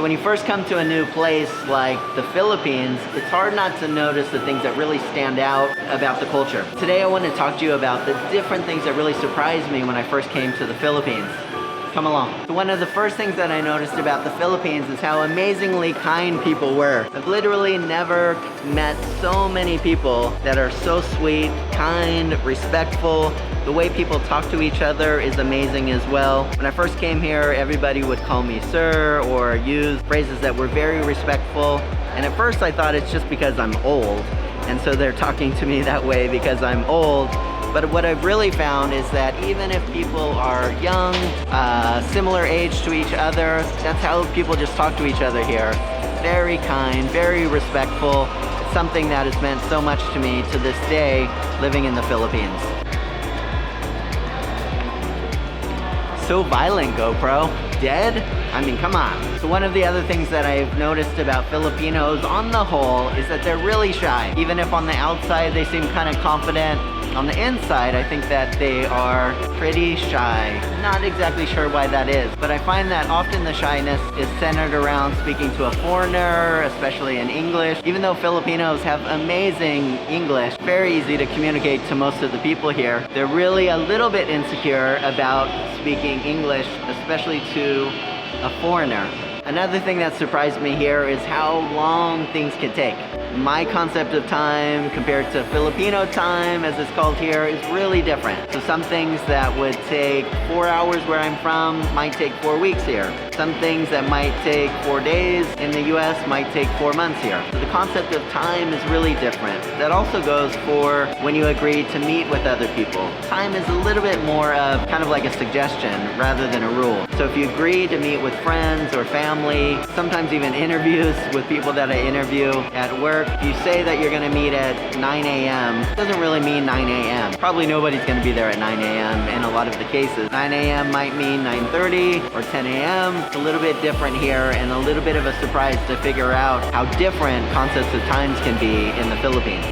So when you first come to a new place like the Philippines, it's hard not to notice the things that really stand out about the culture. Today I want to talk to you about the different things that really surprised me when I first came to the Philippines. Come along. So one of the first things that I noticed about the Philippines is how amazingly kind people were. I've literally never met so many people that are so sweet, kind, respectful. The way people talk to each other is amazing as well. When I first came here, everybody would call me sir or use phrases that were very respectful. And at first I thought it's just because I'm old. And so they're talking to me that way because I'm old. But what I've really found is that even if people are young, similar age to each other, that's how people just talk to each other here. Very kind, very respectful. It's something that has meant so much to me to this day living in the Philippines. So violent, GoPro. Dead? I mean, come on. So one of the other things that I've noticed about Filipinos on the whole is that they're really shy. Even if on the outside they seem kind of confident, on the inside I think that they are pretty shy. Not exactly sure why that is, but I find that often the shyness is centered around speaking to a foreigner, especially in English. Even though Filipinos have amazing English, very easy to communicate to most of the people here, they're really a little bit insecure about speaking English, especially to a foreigner. Another thing that surprised me here is how long things can take. My concept of time compared to Filipino time, as it's called here, is really different. So some things that would take 4 hours where I'm from might take 4 weeks here. Some things that might take 4 days in the US might take 4 months here. So the concept of time is really different. That also goes for when you agree to meet with other people. Time is a little bit more of kind of like a suggestion rather than a rule. So if you agree to meet with friends or family, sometimes even interviews with people that I interview at work, if you say that you're gonna meet at 9 a.m., it doesn't really mean 9 a.m. Probably nobody's gonna be there at 9 a.m. in a lot of the cases. 9 a.m. might mean 9:30 or 10 a.m. It's a little bit different here and a little bit of a surprise to figure out how different concepts of times can be in the Philippines.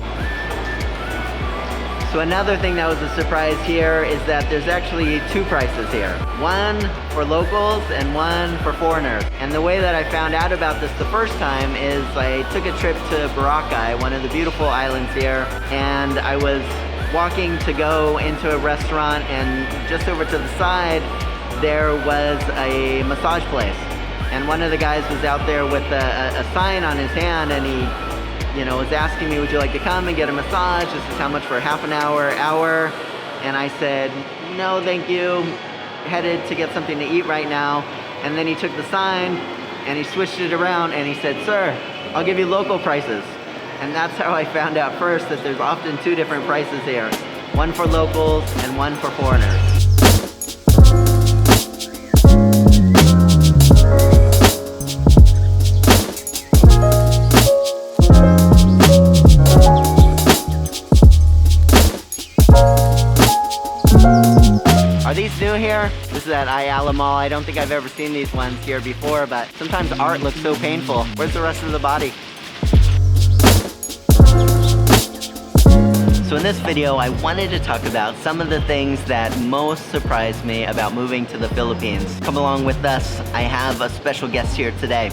So another thing that was a surprise here is that there's actually 2 prices here. One for locals and one for foreigners. And the way that I found out about this the first time is I took a trip to Boracay, one of the beautiful islands here, and I was walking to go into a restaurant, and just over to the side there was a massage place. And one of the guys was out there with a sign on his hand, and he was asking me, would you like to come and get a massage? This is how much for half an hour, hour. And I said, no, thank you. Headed to get something to eat right now. And then he took the sign and he switched it around and he said, sir, I'll give you local prices. And that's how I found out first that there's often 2 different prices here. One for locals and one for foreigners. Are these new here? This is at Ayala Mall. I don't think I've ever seen these ones here before, but sometimes art looks so painful. Where's the rest of the body? So in this video, I wanted to talk about some of the things that most surprised me about moving to the Philippines. Come along with us. I have a special guest here today.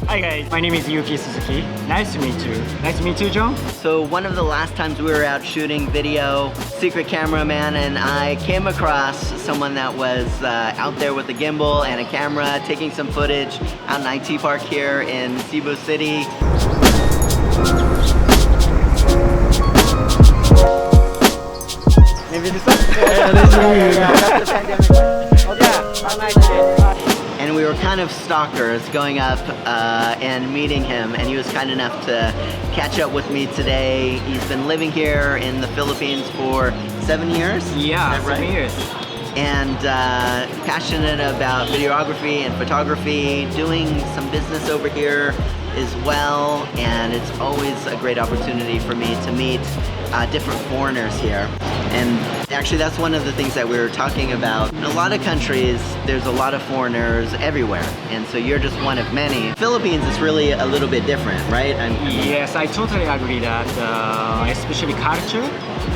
Hi guys, my name is Yuki Suzuki. Nice to meet you. Nice to meet you, John. So one of the last times we were out shooting video, secret cameraman and I came across someone that was out there with a gimbal and a camera taking some footage out in IT Park here in Cebu City. Maybe this one? That's the pandemic one. Yeah, how nice it is. And we were kind of stalkers going up and meeting him, and he was kind enough to catch up with me today. He's been living here in the Philippines for 7 years? Yeah, is that right? 7 years. And passionate about videography and photography, doing some business over here as well, and it's always a great opportunity for me to meet different foreigners here. And actually that's one of the things that we were talking about. In a lot of countries, there's a lot of foreigners everywhere, and so you're just one of many. Philippines is really a little bit different, right? Yes, I totally agree that especially culture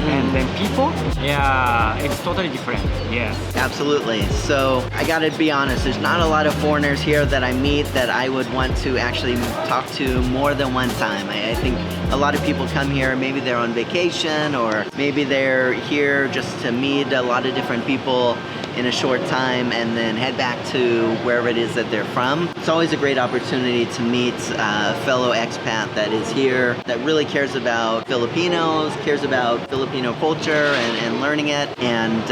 And then people, yeah, it's totally different. Yes. Absolutely. So I gotta be honest, there's not a lot of foreigners here that I meet that I would want to actually talk to more than one time. I think a lot of people come here, maybe they're on vacation or maybe they're here just to meet a lot of different people in a short time and then head back to wherever it is that they're from. It's always a great opportunity to meet a fellow expat that is here, that really cares about Filipinos, cares about Filipino culture and learning it, and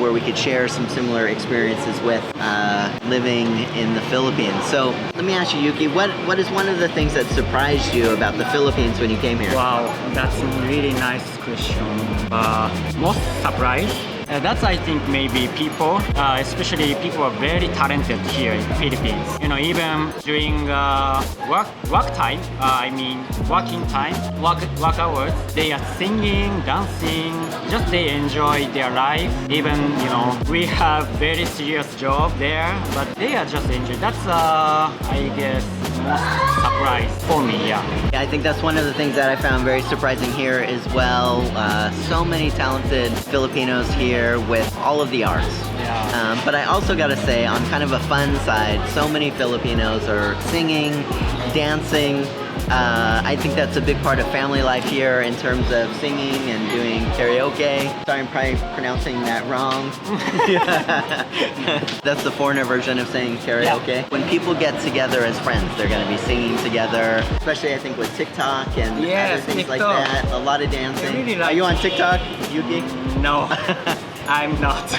where we could share some similar experiences with living in the Philippines. So let me ask you, Yuki, what is one of the things that surprised you about the Philippines when you came here? Wow, that's a really nice question. Most surprised? That's, I think, maybe people, especially people are very talented here in the Philippines. You know, even during work time, I mean working time, work hours, they are singing, dancing, just they enjoy their life. Even, you know, we have very serious job there, but they are just enjoy. That's, I guess, most surprise for me, yeah. I think that's one of the things that I found very surprising here as well. So many talented Filipinos here with all of the arts. Yeah. But I also gotta say, on kind of a fun side, so many Filipinos are singing, dancing. I think that's a big part of family life here in terms of singing and doing karaoke. Sorry, I'm probably pronouncing that wrong. That's the foreigner version of saying karaoke. Yeah. When people get together as friends, they're gonna be singing together, especially I think with TikTok and other things like TikTok. that. A lot of dancing. Really like Are you on TikTok, Yuki? No, I'm not.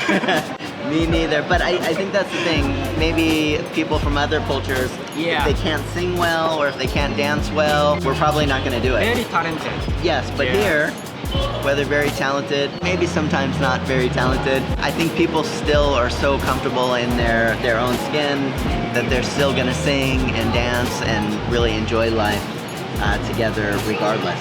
Me neither, but I think that's the thing. Maybe people from other cultures, Yeah. if they can't sing well or if they can't dance well, we're probably not going to do it. Very talented. Yes, but Yes. here, whether very talented, maybe sometimes not very talented, I think people still are so comfortable in their own skin that they're still going to sing and dance and really enjoy life together regardless.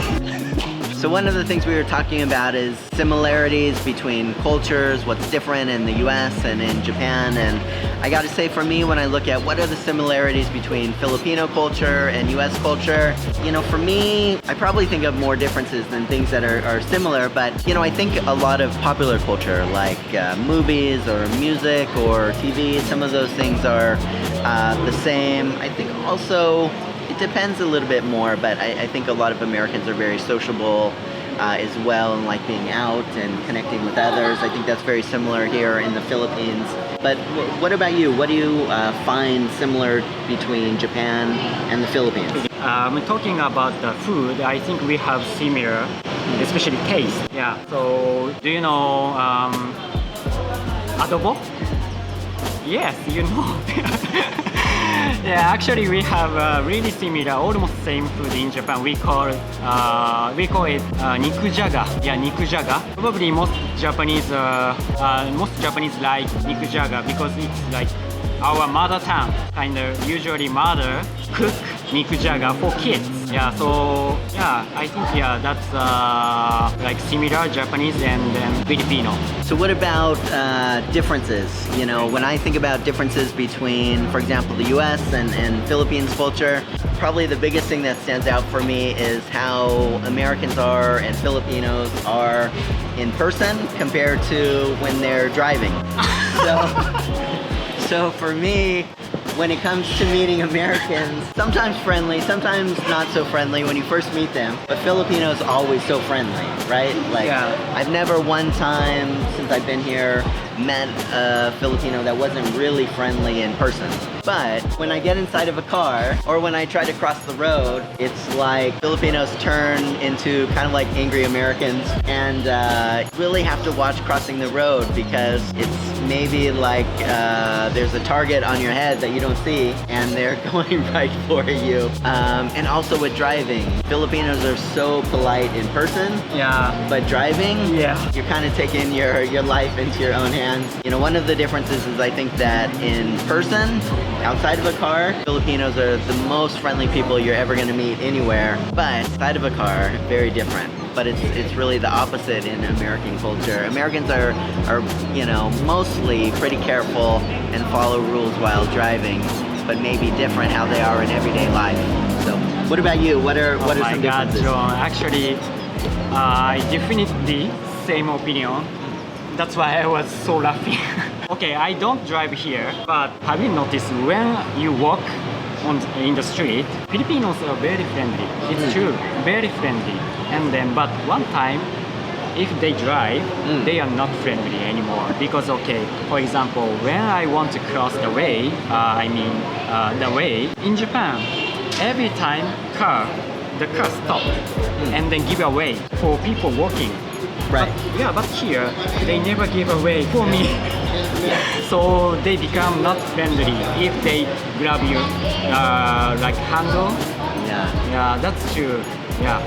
So one of the things we were talking about is similarities between cultures, what's different in the US and in Japan. And I gotta say, for me, when I look at what are the similarities between Filipino culture and US culture, you know, for me, I probably think of more differences than things that are similar. But, you know, I think a lot of popular culture, like movies or music or TV, some of those things are the same. I think also, it depends a little bit more, but I think a lot of Americans are very sociable as well and like being out and connecting with others. I think that's very similar here in the Philippines. But what about you? What do you find similar between Japan and the Philippines? Talking about the food, I think we have similar, especially taste. Yeah. So, do you know adobo? Yes, you know. Yeah, actually we have really similar, almost same food in Japan. We call it nikujaga. Yeah, nikujaga. Probably most Japanese like nikujaga because it's like our mother tongue. Kind of usually mother cook nikujaga for kids. Yeah, so yeah, I think that's like similar Japanese and Filipino. So what about differences? You know, when I think about differences between, for example, the US and Philippines culture, probably the biggest thing that stands out for me is how Americans are and Filipinos are in person compared to when they're driving. So for me, when it comes to meeting Americans, sometimes friendly, sometimes not so friendly when you first meet them, but Filipinos always so friendly, right? Like, Yeah. I've never one time since I've been here met a Filipino that wasn't really friendly in person. But when I get inside of a car or when I try to cross the road, it's like Filipinos turn into kind of like angry Americans and really have to watch crossing the road because it's maybe like there's a target on your head that you don't see and they're going right for you. And also with driving, Filipinos are so polite in person, Yeah. but driving, Yeah. you're kind of taking your life into your own hands. You know, one of the differences is I think that in person, outside of a car, Filipinos are the most friendly people you're ever going to meet anywhere. But inside of a car, very different. But it's really the opposite in American culture. Americans are you know, mostly pretty careful and follow rules while driving, but maybe different how they are in everyday life. So, what about you? What are Oh my some God, differences? John. Actually, I definitely same opinion. That's why I was so laughing. Okay, I don't drive here, but have you noticed when you walk in the street, Filipinos are very friendly. It's true, very friendly. And then, but one time, if they drive, they are not friendly anymore. Because okay, for example, when I want to cross the way, the way in Japan, every time the car stop and then give away for people walking. Right. But here they never give away for me. So they become not friendly if they grab your like handle. Yeah, that's true. Yeah.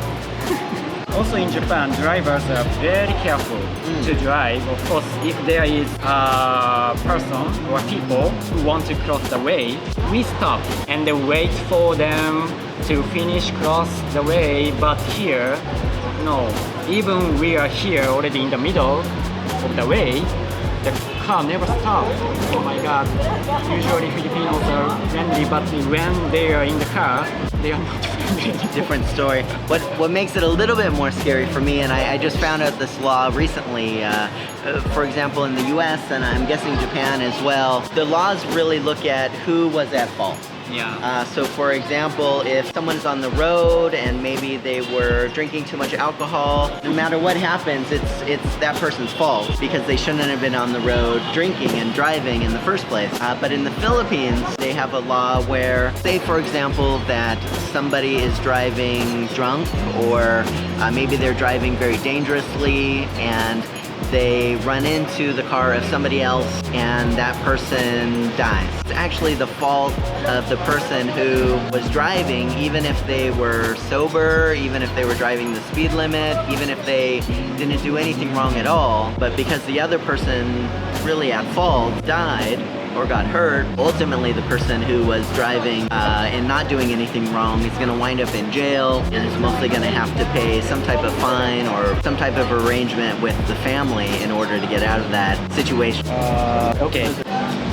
Also in Japan, drivers are very careful to drive. Of course, if there is a person or people who want to cross the way, we stop and then wait for them to finish cross the way. But here, no. Even we are here already in the middle of the way, the car never stops. Oh my God. Usually Filipinos are friendly, but when they are in the car, they are not friendly. Different story. What makes it a little bit more scary for me, and I just found out this law recently, for example in the US, and I'm guessing Japan as well, the laws really look at who was at fault. Yeah. So for example, if someone's on the road and maybe they were drinking too much alcohol, no matter what happens, it's that person's fault because they shouldn't have been on the road drinking and driving in the first place. But in the Philippines, they have a law where, say for example, that somebody is driving drunk or maybe they're driving very dangerously and they run into the car of somebody else and that person dies. It's actually the fault of the person who was driving, even if they were sober, even if they were driving the speed limit, even if they didn't do anything wrong at all, but because the other person really at fault died or got hurt, ultimately the person who was driving and not doing anything wrong is going to wind up in jail and is mostly going to have to pay some type of fine or some type of arrangement with the family in order to get out of that situation. Okay,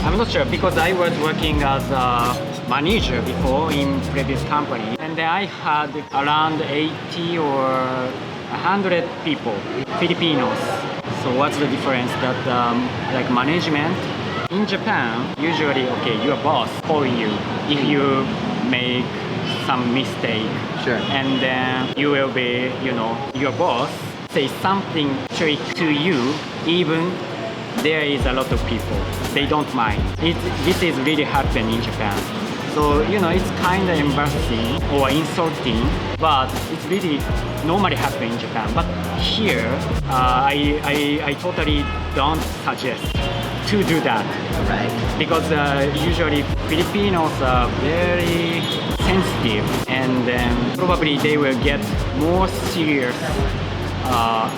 I'm not sure because I was working as a manager before in previous company, and then I had around 80 or 100 people, Filipinos. So what's the difference that like management? In Japan, usually, okay, your boss calling you if you make some mistake. Sure. And then you will be, your boss say something trick to you, even there is a lot of people. They don't mind. This is really happen in Japan. So, it's kind of embarrassing or insulting, but it's really normally happen in Japan. But here, I totally don't suggest to do that. Right. Because usually Filipinos are very sensitive and probably they will get more serious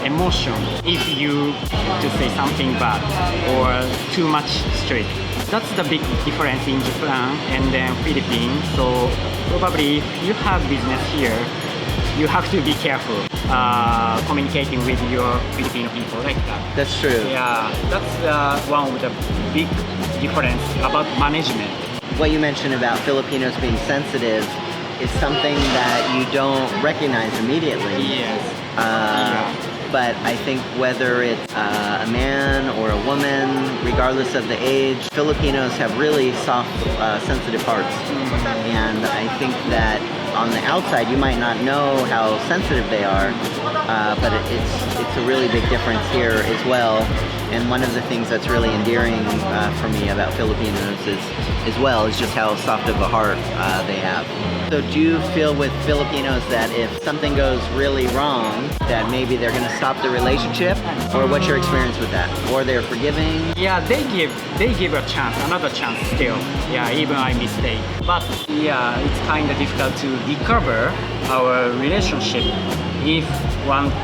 emotion if you to say something bad or too much strict. That's the big difference in Japan and then Philippines. So probably if you have business here, you have to be careful communicating with your Filipino people like that. That's true. Yeah, that's one of the big difference about management. What you mentioned about Filipinos being sensitive is something that you don't recognize immediately. Yes. But I think whether it's a man or a woman, regardless of the age, Filipinos have really soft, sensitive hearts. And I think that on the outside, you might not know how sensitive they are, but it's a really big difference here as well. And one of the things that's really endearing for me about Filipinos is just how soft of a heart they have. So do you feel with Filipinos that if something goes really wrong, that maybe they're going to stop the relationship? Or what's your experience with that? Or they're forgiving? Yeah, they give a chance, another chance still. Yeah, even I mistake. But yeah, it's kind of difficult to recover our relationship if once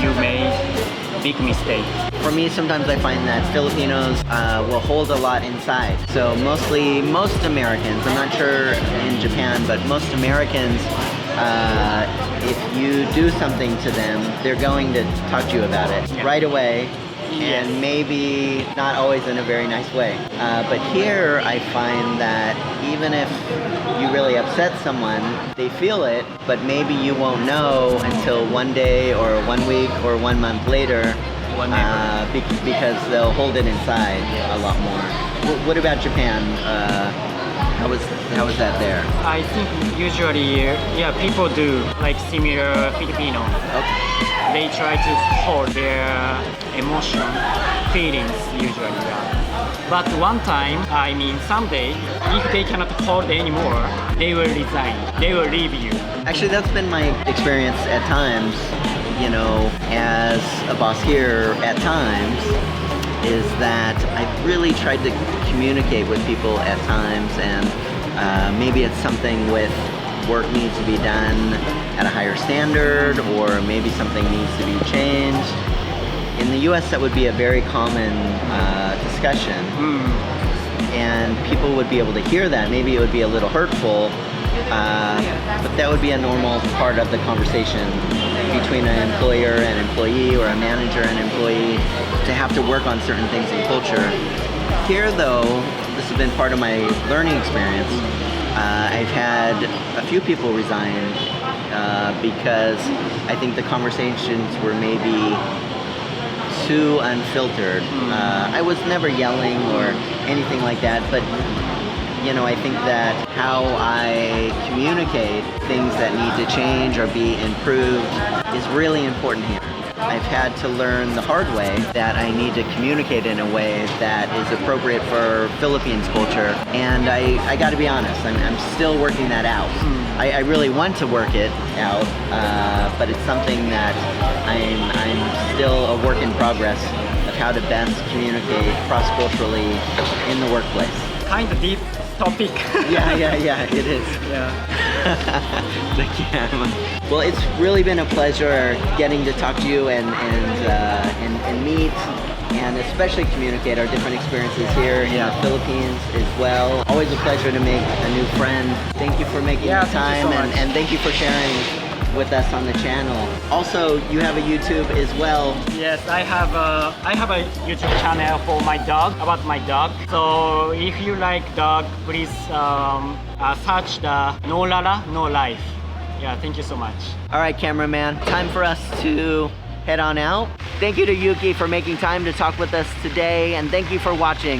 you made big mistake. For me, sometimes I find that Filipinos will hold a lot inside. So most Americans, I'm not sure in Japan, but most Americans, if you do something to them, they're going to talk to you about it right away. Yes. and maybe not always in a very nice way. But here I find that even if you really upset someone, they feel it, but maybe you won't know until one day or 1 week or 1 month later, because they'll hold it inside a lot more. What about Japan? How was that there? I think usually, yeah, people do like similar Filipino. Okay. They try to hold their emotion, feelings usually. Yeah. But one time, I mean someday, if they cannot hold anymore, they will resign. They will leave you. Actually, that's been my experience at times, you know, as a boss here at times, is that I've really tried to communicate with people at times, and maybe it's something with work needs to be done at a higher standard, or maybe something needs to be changed. In the US, that would be a very common discussion, and people would be able to hear that. Maybe it would be a little hurtful, but that would be a normal part of the conversation between an employer and employee, or a manager and employee, to have to work on certain things in culture. Here, though, this has been part of my learning experience. I've had a few people resign because I think the conversations were maybe too unfiltered. I was never yelling or anything like that, but you know, I think that how I communicate things that need to change or be improved is really important here. I've had to learn the hard way that I need to communicate in a way that is appropriate for Philippines culture, and I got to be honest, I'm still working that out. I really want to work it out, but it's something that I'm still a work in progress of how to best communicate cross-culturally in the workplace. Kind of deep topic. Yeah, it is. Yeah. The camera. Well, it's really been a pleasure getting to talk to you and meet, and especially communicate our different experiences here in the Philippines as well. Always a pleasure to make a new friend. Thank you for making the time, and thank you for sharing with us on the channel. Also, you have a YouTube as well. Yes, I have a YouTube channel for my dog, about my dog. So if you like dog, please search the No Lala, No Life. Yeah, thank you so much. All right, cameraman, time for us to head on out. Thank you to Yuki for making time to talk with us today, and thank you for watching.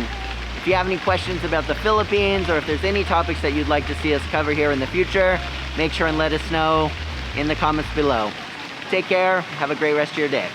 If you have any questions about the Philippines, or if there's any topics that you'd like to see us cover here in the future, make sure and let us know in the comments below. Take care, have a great rest of your day.